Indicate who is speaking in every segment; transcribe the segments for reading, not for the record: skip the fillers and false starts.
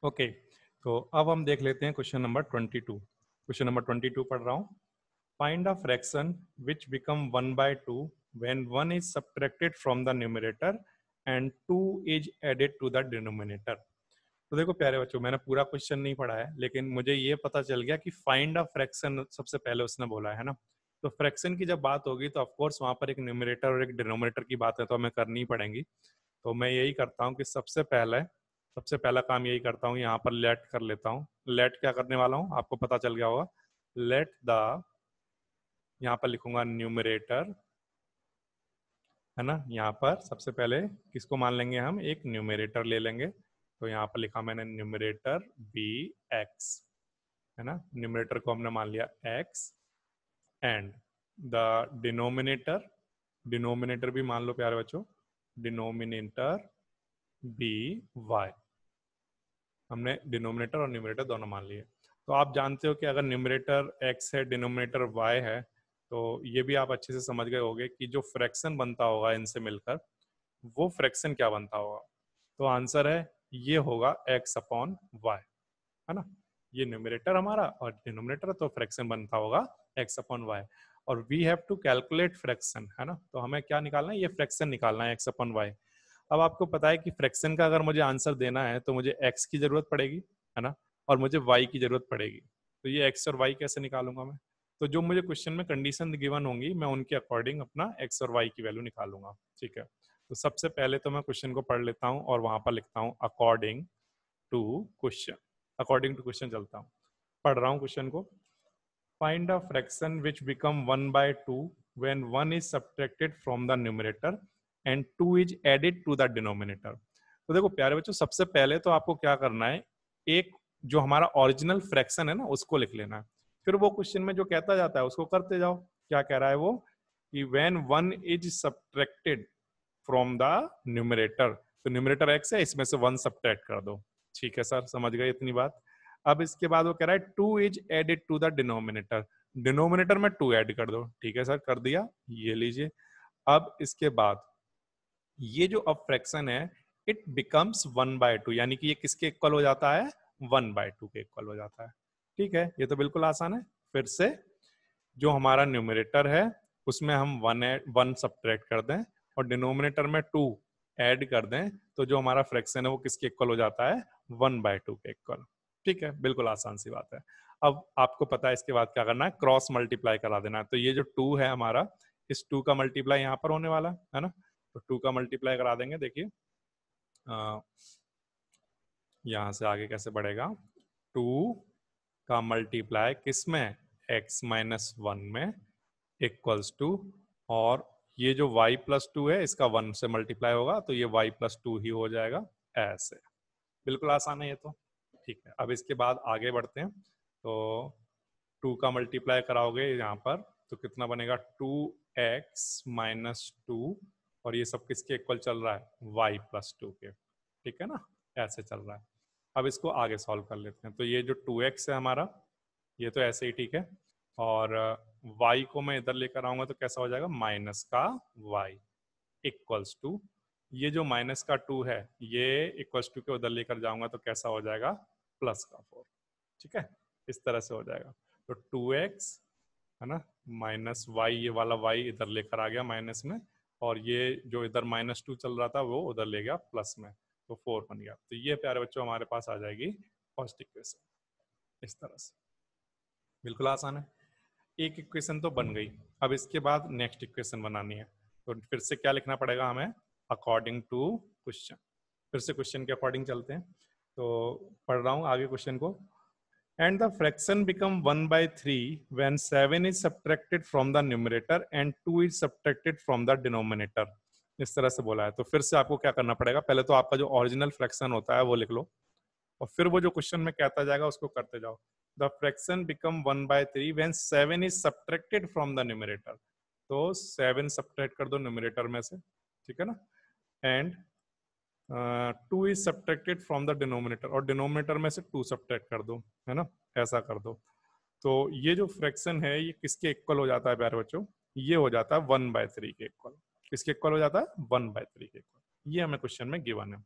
Speaker 1: Okay, तो अब हम देख लेते हैं क्वेश्चन नंबर 22। क्वेश्चन नंबर 22 पढ़ रहा हूँ। Find a fraction which become 1/2 when 1 is subtracted from the numerator and 2 is added to the denominator. तो देखो प्यारे बच्चों, मैंने पूरा क्वेश्चन नहीं पढ़ा है, लेकिन मुझे ये पता चल गया कि फाइंड अ फ्रैक्शन सबसे पहले उसने बोला है ना। तो फ्रैक्शन की जब बात होगी तो ऑफकोर्स वहां पर एक न्यूमरेटर और एक डिनोमिनेटर की बात है, तो हमें करनी ही पड़ेगी। तो मैं यही करता हूँ कि सबसे पहला काम यही करता हूँ, यहाँ पर लेट कर लेता हूँ। लेट क्या करने वाला हूँ आपको पता चल गया होगा। लेट द, यहाँ पर लिखूंगा न्यूमरेटर, है ना। यहाँ पर सबसे पहले किसको मान लेंगे हम, एक न्यूमरेटर ले लेंगे। तो यहाँ पर लिखा मैंने न्यूमरेटर बी एक्स, है ना। न्यूमरेटर को हमने मान लिया x and the denominator, denominator भी मान लो प्यारे बच्चों, डिनोमिनेटर बी वाई। हमने डिनोमिनेटर और न्यूमरेटर दोनों मान लिए। तो आप जानते हो कि अगर न्यूमरेटर एक्स है, डिनोमिनेटर वाई है, तो ये भी आप अच्छे से समझ गए होंगे कि जो फ्रैक्शन बनता होगा इनसे मिलकर, वो फ्रैक्शन क्या बनता होगा। तो आंसर है ये होगा एक्स अपॉन वाई, है ना। ये न्यूमरेटर हमारा और डिनोमिनेटर, तो फ्रैक्शन बनता होगा एक्स अपॉन वाई। और we have to calculate fraction, है ना। तो हमें क्या निकालना है, ये फ्रैक्शन निकालना है एक्स अपॉन वाई। अब आपको पता है कि फ्रैक्शन का अगर मुझे आंसर देना है तो मुझे एक्स की जरूरत पड़ेगी, है ना, और मुझे वाई की जरूरत पड़ेगी। तो ये एक्स और वाई कैसे निकालूंगा मैं। तो जो मुझे क्वेश्चन में कंडीशन गिवन होंगी, मैं उनके अकॉर्डिंग अपना एक्स और वाई की वैल्यू निकालूंगा। ठीक है, तो सबसे पहले तो मैं क्वेश्चन को पढ़ लेता हूँ और वहां पर लिखता हूँ according to question. According to question चलता हूँ, पढ़ रहा हूँ क्वेश्चन को। Find a fraction which become 1/2 when 1 is subtracted from the numerator and 2 is added to the denominator। तो देखो प्यारे बच्चों, सबसे पहले तो आपको क्या करना है, एक जो हमारा ओरिजिनल फ्रैक्शन है ना उसको लिख लेना है। फिर वो क्वेश्चन में जो कहता जाता है उसको करते जाओ। क्या कह रहा है वो, कि when 1 is subtracted from the numerator, तो न्यूमरेटर एक्स है, इसमें से 1 सब्ट्रैक्ट कर दो। ठीक है सर, समझ गए इतनी बात। अब इसके बाद वो कह रहा है 2 is added to the denominator, denominator में 2 ऐड कर दो। ठीक है सर, कर दिया, ये लीजिए। अब इसके बाद ये जो अब फ्रैक्शन है, इट बिकम्स 1/2, यानी कि ये किसके इक्वल हो जाता है, 1/2 के इक्वल हो जाता है। ठीक है, ये तो बिल्कुल आसान है। फिर से जो हमारा न्यूमरेटर है उसमें हम 1 सब्ट्रैक्ट कर दें और डिनोमिनेटर में 2 ऐड कर दें, तो जो हमारा फ्रैक्शन है वो किसके इक्वल हो जाता है, 1/2 के इक्वल। ठीक है, बिल्कुल आसान सी बात है। अब आपको पता है इसके बाद क्या करना है, क्रॉस मल्टीप्लाई करा देना है। तो ये जो 2 है हमारा, इस 2 का मल्टीप्लाई यहाँ पर होने वाला है ना। तो 2 का मल्टीप्लाई करा देंगे। देखिए यहाँ से आगे कैसे बढ़ेगा, 2 का मल्टीप्लाई किस में, x-1 में, इक्वल्स टू, और ये जो y+2 है इसका 1 से मल्टीप्लाई होगा, तो ये y+2 ही हो जाएगा। ऐसे बिल्कुल आसान है ये तो। ठीक है, अब इसके बाद आगे बढ़ते हैं। तो 2 का मल्टीप्लाई कराओगे यहाँ पर, तो कितना बनेगा, 2x-2, और ये सब किसके इक्वल चल रहा है, y+2 के। ठीक है ना, ऐसे चल रहा है। अब इसको आगे सॉल्व कर लेते हैं। तो ये जो 2x है हमारा, ये तो ऐसे ही ठीक है, और y को मैं इधर लेकर आऊंगा तो कैसा हो जाएगा, माइनस का y इक्वल्स टू, ये जो माइनस का 2 है ये इक्वल्स टू के उधर लेकर जाऊंगा तो कैसा हो जाएगा, प्लस का 4। ठीक है, इस तरह से हो जाएगा। तो 2x, है ना, माइनस y, ये वाला y इधर लेकर आ गया माइनस में, और ये जो इधर -2 चल रहा था वो उधर ले गया प्लस में, तो 4 बन गया। तो ये प्यारे बच्चों हमारे पास आ जाएगी फर्स्ट इक्वेशन, इस तरह से। बिल्कुल आसान है, एक इक्वेशन तो बन गई। अब इसके बाद नेक्स्ट इक्वेशन बनानी है, तो फिर से क्या लिखना पड़ेगा हमें, अकॉर्डिंग टू क्वेश्चन। फिर से क्वेश्चन के अकॉर्डिंग चलते हैं। तो पढ़ रहा हूँ आगे क्वेश्चन को। And the fraction become 1/3 when 7 is subtracted from the numerator and 2 is subtracted from the denominator. इस तरह से बोला है। तो फिर से आपको क्या करना पड़ेगा, पहले तो आपका जो ओरिजिनल फ्रैक्शन होता है वो लिख लो, और फिर वो जो क्वेश्चन में कहता जाएगा उसको करते जाओ। The fraction become 1/3 when 7 is subtracted from the numerator. तो 7 सब्ट्रैक्ट कर दो न्यूमरेटर में से, ठीक है ना, and 2 is subtracted from the denominator, और डिनोमिनेटर में से 2 सब्ट्रैक्ट कर दो, है ना, ऐसा कर दो। तो ये जो फ्रैक्शन है ये किसके इक्वल हो जाता है प्यारे बच्चों, ये हो जाता है 1/3 के इक्वल। किसके इक्वल हो जाता है, 1/3 के इक्वल। ये हमें क्वेश्चन में गिवन है।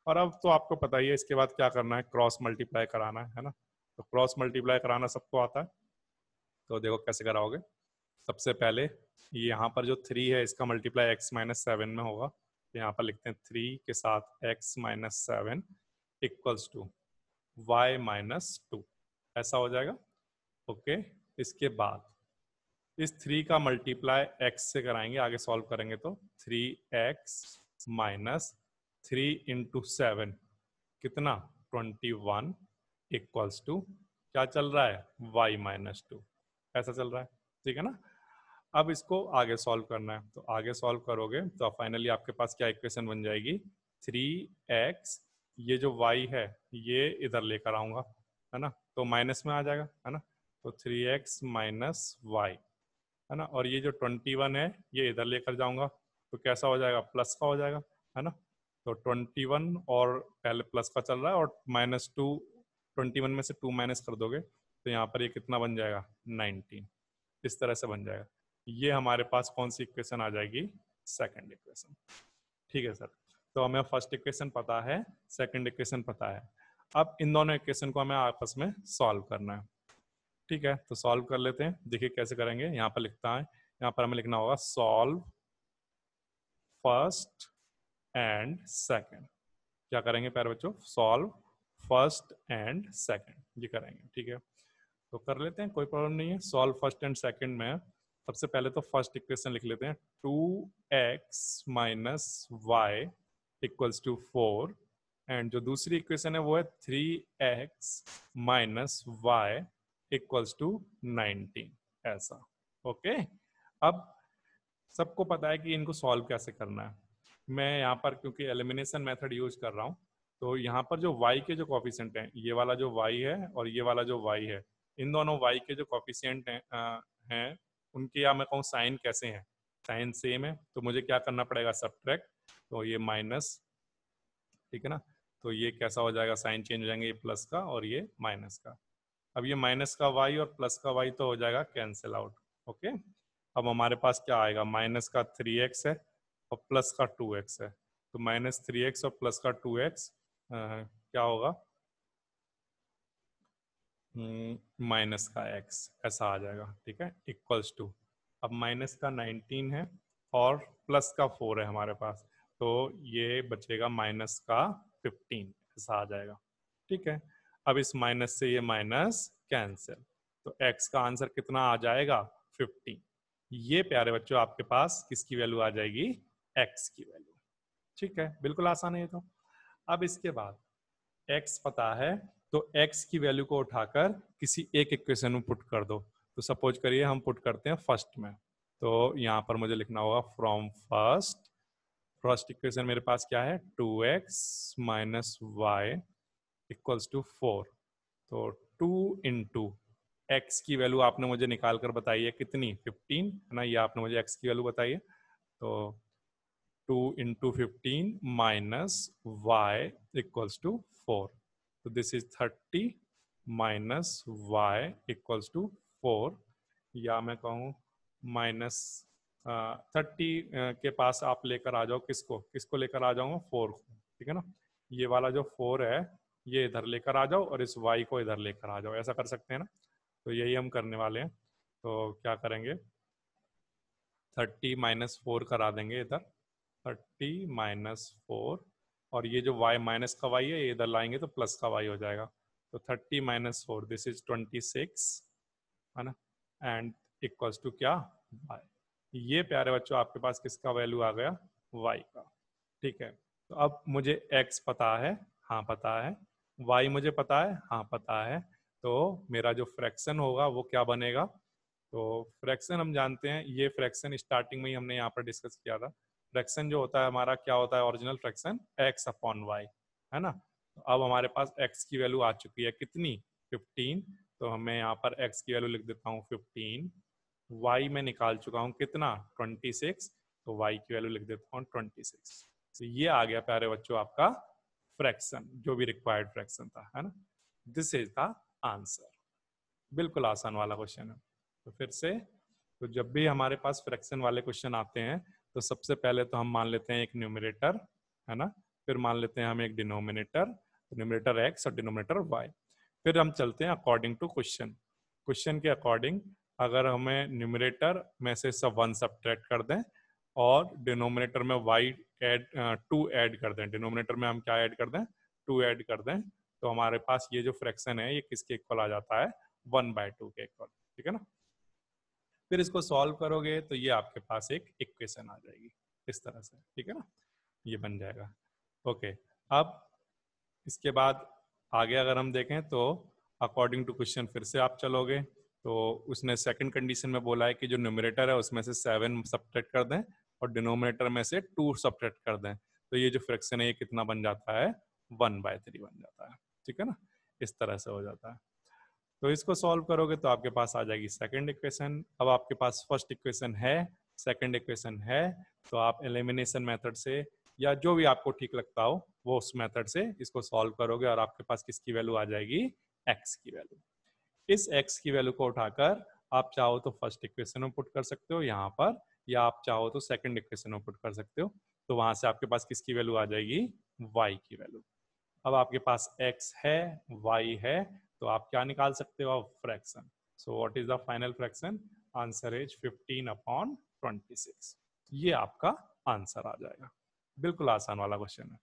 Speaker 1: और अब तो आपको पता ही है इसके बाद क्या करना है, क्रॉस मल्टीप्लाई कराना है ना। तो क्रॉस मल्टीप्लाई कराना सबको आता है, तो देखो कैसे कराओगे। सबसे पहले यहाँ पर जो 3 है इसका मल्टीप्लाई x-7 में होगा, तो यहाँ पर लिखते हैं 3 के साथ x-7 इक्वल्स टू y-2, ऐसा हो जाएगा। ओके, इसके बाद इस 3 का मल्टीप्लाई x से कराएंगे, आगे सॉल्व करेंगे तो 3x माइनस 3 इंटू 7 कितना 21 इक्वल्स टू क्या चल रहा है y-2, ऐसा चल रहा है, ठीक है ना। अब इसको आगे सॉल्व करना है, तो आगे सॉल्व करोगे तो फाइनली आपके पास क्या इक्वेशन बन जाएगी, 3x, ये जो y है ये इधर लेकर आऊंगा, है ना, तो माइनस में आ जाएगा, है ना, तो 3x माइनस y, है ना, और ये जो 21 है ये इधर लेकर जाऊंगा तो कैसा हो जाएगा, प्लस का हो जाएगा, है ना। तो 21 और पहले प्लस का चल रहा है और -2, 21 में से 2 माइनस कर दोगे तो यहाँ पर ये कितना बन जाएगा 19, इस तरह से बन जाएगा। ये हमारे पास कौन सी इक्वेशन आ जाएगी, सेकंड इक्वेशन, ठीक है सर। तो हमें फर्स्ट इक्वेशन पता है, सेकंड इक्वेशन पता है, अब इन दोनों इक्वेशन को हमें आपस में सॉल्व करना है, ठीक है। तो सॉल्व कर लेते हैं, देखिए कैसे करेंगे। यहाँ पर लिखता है, यहाँ पर हमें लिखना होगा सॉल्व फर्स्ट एंड सेकंड। क्या करेंगे प्यारे बच्चों, सॉल्व फर्स्ट एंड सेकंड, ये करेंगे, ठीक है। तो कर लेते हैं, कोई प्रॉब्लम नहीं है। सॉल्व फर्स्ट एंड सेकंड में सबसे पहले तो फर्स्ट इक्वेशन लिख लेते हैं, 2x minus Y equals to 4, and जो दूसरी इक्वेशन है वो है 3x minus Y equals to 19, ऐसा। ओके, अब सबको पता है कि इनको सॉल्व कैसे करना है। मैं यहाँ पर क्योंकि एलिमिनेशन मेथड यूज कर रहा हूँ, तो यहाँ पर जो y के जो कॉफिशिएंट हैं, ये वाला जो y है और ये वाला जो y है, इन दोनों y के जो कॉफिशिएंट हैं उनके, या मैं कहूँ साइन कैसे हैं, साइन सेम है, तो मुझे क्या करना पड़ेगा, सब्ट्रैक्ट, तो ये माइनस, ठीक है ना, तो ये कैसा हो जाएगा, साइन चेंज हो जाएंगे, ये प्लस का और ये माइनस का। अब ये माइनस का y और प्लस का y तो हो जाएगा कैंसिल आउट। ओके, अब हमारे पास क्या आएगा, माइनस का 3x है और प्लस का 2x है, तो -3x और प्लस का 2x क्या होगा, माइनस का x, ऐसा आ जाएगा, ठीक है, इक्वल्स टू, अब माइनस का 19 है और प्लस का 4 है हमारे पास, तो ये बचेगा माइनस का 15, ऐसा आ जाएगा, ठीक है। अब इस माइनस से ये माइनस कैंसिल, तो x का आंसर कितना आ जाएगा 15। ये प्यारे बच्चों आपके पास किसकी वैल्यू आ जाएगी, x की वैल्यू, ठीक है, बिल्कुल आसान है ये तो। अब इसके बाद x पता है, तो x की वैल्यू को उठाकर किसी एक इक्वेशन में पुट कर दो। तो सपोज करिए हम पुट करते हैं फर्स्ट में, तो यहाँ पर मुझे लिखना होगा फ्रॉम फर्स्ट, फर्स्ट इक्वेशन मेरे पास क्या है, 2x minus Y equals to 4, तो 2 इंटू एक्स की वैल्यू आपने मुझे निकाल कर बताई है कितनी, 15, है ना, ये आपने मुझे x की वैल्यू बताई है, तो 2 into 15 minus Y equals to 4, तो this is 30 minus Y equals to 4, या मैं कहूँ माइनस 30 के पास आप लेकर आ जाओ, किसको किसको लेकर आ जाऊंगा, 4 को, ठीक है ना, ये वाला जो 4 है ये इधर लेकर आ जाओ और इस y को इधर लेकर आ जाओ, ऐसा कर सकते हैं ना। तो यही हम करने वाले हैं, तो क्या करेंगे, 30 माइनस 4 करा देंगे इधर, 30 माइनस 4, और ये जो y माइनस का y है ये इधर लाएंगे तो प्लस का y हो जाएगा, तो 30 माइनस 4 दिस इज 26, है ना, एंड इक्वल्स टू क्या, y। ये प्यारे बच्चों आपके पास किसका वैल्यू आ गया, y का, ठीक है। तो अब मुझे x पता है, हाँ पता है, y मुझे पता है, हाँ पता है, तो मेरा जो फ्रैक्शन होगा वो क्या बनेगा, तो फ्रैक्शन हम जानते हैं, ये फ्रैक्शन स्टार्टिंग में ही हमने यहाँ पर डिस्कस किया था, फ्रैक्शन जो होता है हमारा क्या होता है, original fraction x upon Y, है ना। तो अब हमारे पास x की वैल्यू आ चुकी है कितनी, 15, तो हमें यहाँ पर x की वैल्यू लिख देता हूँ 15, y में निकाल चुका हूँ कितना 26, तो y की वैल्यू लिख देता हूँ 26। तो ये आ गया प्यारे बच्चों आपका फ्रैक्शन, जो भी रिक्वायर्ड फ्रैक्शन था, है ना, दिस इज द आंसर। बिल्कुल आसान वाला क्वेश्चन है। तो फिर से, तो जब भी हमारे पास फ्रैक्शन वाले क्वेश्चन आते हैं तो सबसे पहले तो हम मान लेते हैं एक न्यूमरेटर, है ना, फिर मान लेते हैं हम एक डिनोमिनेटर, न्यूमरेटर एक्स और डिनोमिनेटर वाई। फिर हम चलते हैं अकॉर्डिंग टू क्वेश्चन। क्वेश्चन के अकॉर्डिंग अगर हमें न्यूमरेटर में से सब 1 सब्ट्रैक्ट कर दें और डिनोमिनेटर में y ऐड 2 ऐड कर दें, डिनोमिनेटर में हम क्या ऐड कर दें, 2 ऐड कर दें, तो हमारे पास ये जो फ्रैक्शन है ये किसके इक्वल आ जाता है, 1/2 के इक्वल। ठीक है ना। फिर इसको सॉल्व करोगे तो ये आपके पास एक इक्वेशन आ जाएगी इस तरह से। ठीक है ना, ये बन जाएगा। ओके, अब इसके बाद आगे अगर हम देखें तो अकॉर्डिंग टू क्वेश्चन फिर से आप चलोगे तो उसने सेकंड कंडीशन में बोला है कि जो न्यूमरेटर है उसमें से 7 सब्ट्रैक्ट कर दें और डिनोमिनेटर में से 2 सब्ट्रैक्ट कर दें, तो ये जो फ्रैक्शन है ये कितना बन जाता है, 1/3 बन जाता है। ठीक है ना, इस तरह से हो जाता है। तो इसको सॉल्व करोगे तो आपके पास आ जाएगी सेकंड इक्वेशन। अब आपके पास फर्स्ट इक्वेशन है, सेकंड इक्वेशन है, तो आप एलिमिनेशन मेथड से या जो भी आपको ठीक लगता हो वो उस मेथड से इसको सॉल्व करोगे और आपके पास किसकी वैल्यू आ जाएगी, एक्स की वैल्यू। इस एक्स की वैल्यू को उठाकर आप चाहो तो फर्स्ट इक्वेशन में पुट कर सकते हो यहाँ पर, या आप चाहो तो सेकंड इक्वेशन में पुट कर सकते हो। तो वहां से आपके पास किसकी वैल्यू आ जाएगी, वाई की वैल्यू। अब आपके पास x है, y है, तो आप क्या निकाल सकते हो, fraction. So what is the final fraction, answer is 15/26। ये आपका आंसर आ जाएगा। बिल्कुल आसान वाला क्वेश्चन है।